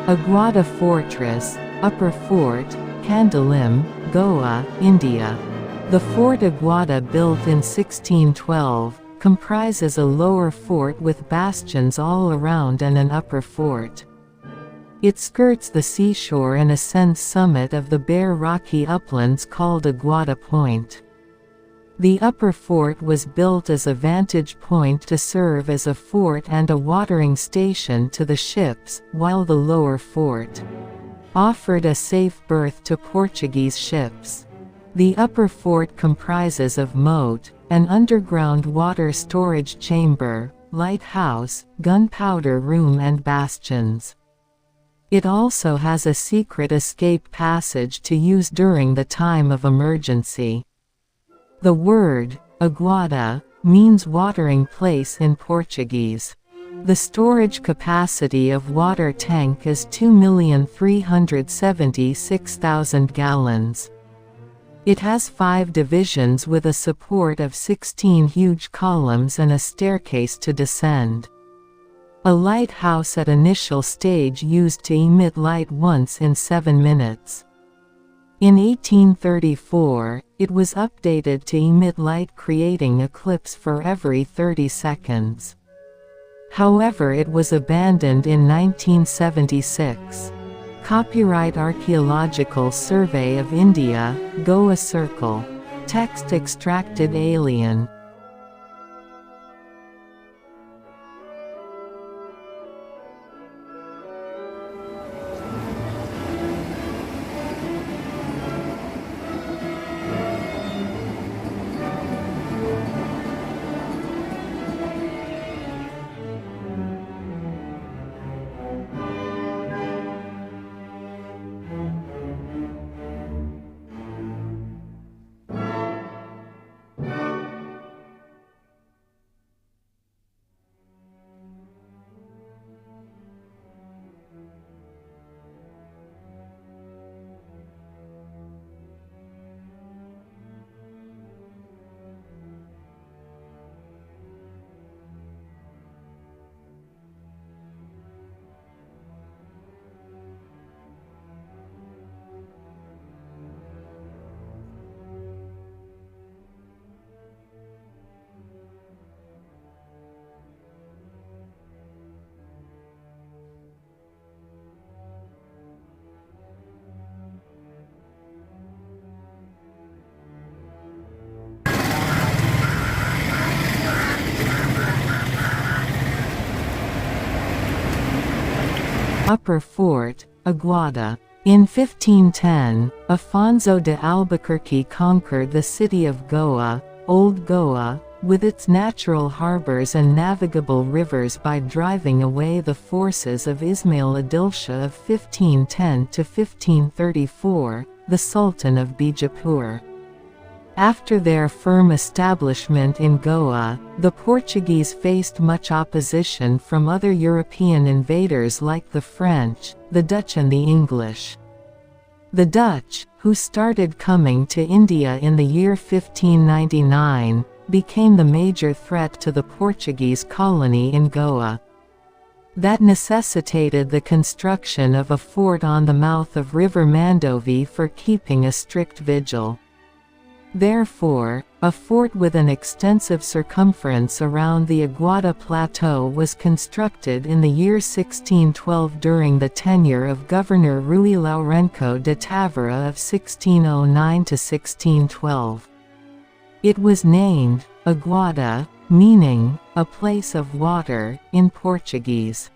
Aguada Fortress, Upper Fort, Candolim, Goa, India. The Fort Aguada, built in 1612, comprises a lower fort with bastions all around and an upper fort. It skirts the seashore and ascends summit of the bare rocky uplands called Aguada Point. The upper fort was built as a vantage point to serve as a fort and a watering station to the ships, while the lower fort offered a safe berth to Portuguese ships. The upper fort comprises of moat, an underground water storage chamber, lighthouse, gunpowder room and bastions. It also has a secret escape passage to use during the time of emergency. The word, Aguada, means watering place in Portuguese. The storage capacity of water tank is 2,376,000 gallons. It has 5 divisions with a support of 16 huge columns and a staircase to descend. A lighthouse at initial stage used to emit light once in 7 minutes. In 1834, it was updated to emit light, creating eclipse for every 30 seconds. However, it was abandoned in 1976. Copyright Archaeological Survey of India, Goa Circle. Text extracted alien. Upper Fort, Aguada. In 1510, Afonso de Albuquerque conquered the city of Goa, Old Goa, with its natural harbors and navigable rivers by driving away the forces of Ismail Adilshah of 1510 to 1534, the Sultan of Bijapur. After their firm establishment in Goa, the Portuguese faced much opposition from other European invaders like the French, the Dutch and the English. The Dutch, who started coming to India in the year 1599, became the major threat to the Portuguese colony in Goa. That necessitated the construction of a fort on the mouth of River Mandovi for keeping a strict vigil. Therefore, a fort with an extensive circumference around the Aguada Plateau was constructed in the year 1612 during the tenure of Governor Rui Lourenço de Tavera of 1609 to 1612. It was named Aguada, meaning a place of water, in Portuguese.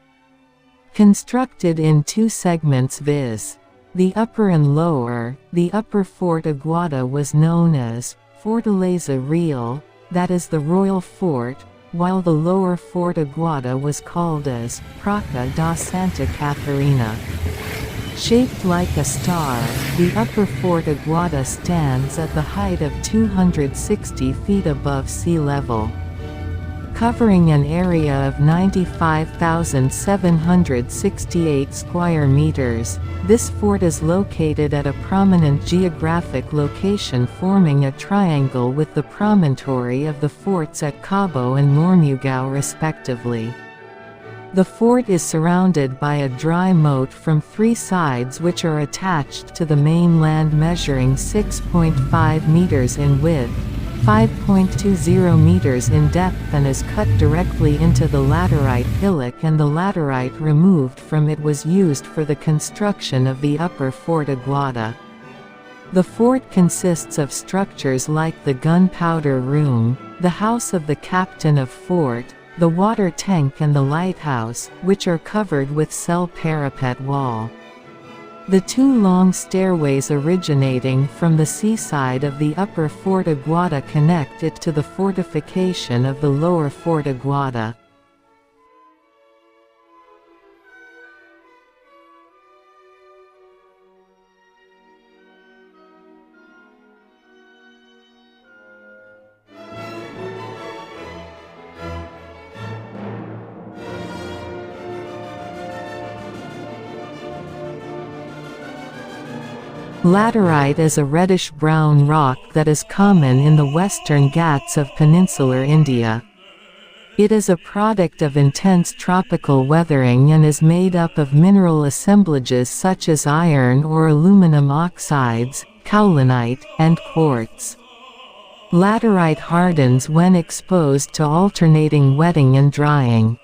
Constructed in 2 segments, viz. The upper and lower, the upper Fort Aguada was known as Fortaleza Real, that is the Royal Fort, while the lower Fort Aguada was called as Praça da Santa Catarina. Shaped like a star, the upper Fort Aguada stands at the height of 260 feet above sea level. Covering an area of 95,768 square meters, this fort is located at a prominent geographic location forming a triangle with the promontory of the forts at Cabo and Mormugao respectively. The fort is surrounded by a dry moat from 3 sides which are attached to the mainland, measuring 6.5 meters in width, 5.20 meters in depth, and is cut directly into the laterite hillock, and the laterite removed from it was used for the construction of the upper fort Aguada. The fort consists of structures like the gunpowder room, the house of the captain of fort, the water tank and the lighthouse, which are covered with cell parapet wall. The 2 long stairways originating from the seaside of the upper fort Aguada connect it to the fortification of the lower fort Aguada. Laterite is a reddish-brown rock that is common in the western Ghats of peninsular India. It is a product of intense tropical weathering and is made up of mineral assemblages such as iron or aluminum oxides, kaolinite, and quartz. Laterite hardens when exposed to alternating wetting and drying.